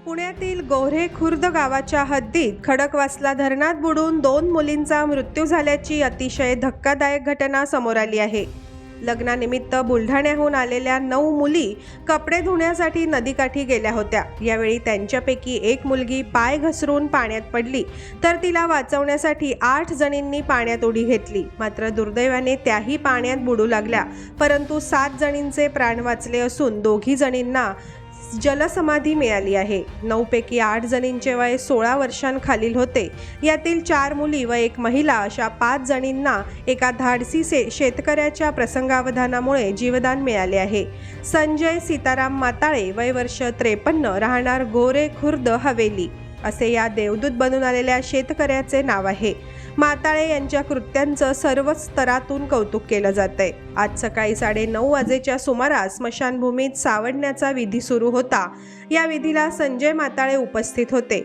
पुण्यातील गोऱ्हे खुर्द गावाच्या हद्दीत खडकवासला धरणात बुडून 2 मुलींचा मृत्यू झाल्याची अतिशय धक्कादायक घटना समोर आली आहे। लग्नानिमित्त बुलढाण्याहून आलेल्या 9 मुली कपडे धुण्यासाठी नदीकाठी गेल्या होत्या। यावेळी त्यांच्यापैकी एक मुलगी पाय घसरून पाण्यात पडली, तर तिला वाचवण्यासाठी 8 जणींनी पाण्यात उडी घेतली। मात्र दुर्दैवाने त्याही पाण्यात बुडू लागल्या, परंतु 7 जणींचे प्राण वाचले असून 2 जणींना जलसमाधी मिळाली आहे। 9 पैकी 8 जणींचे वय 16 वर्षांखालील होते। यातील 4 मुली व 1 महिला अशा 5 जणींना एका धाडसी शेतकऱ्याच्या प्रसंगावधानामुळे जीवदान मिळाले आहे। संजय सीताराम माताळे, वय वर्ष 53, राहणार गोरे खुर्द हवेली, असे या देवदूत बनून आलेल्या शेतकऱ्याचे नाव आहे। माताळे यांच्या कृत्यांचं सर्व स्तरातून कौतुक केलं जातंय। आज सकाळी 9:30 वाजेच्या सुमारास स्मशानभूमीत सावडण्याचा विधी सुरू होता। या विधीला संजय माताळे उपस्थित होते।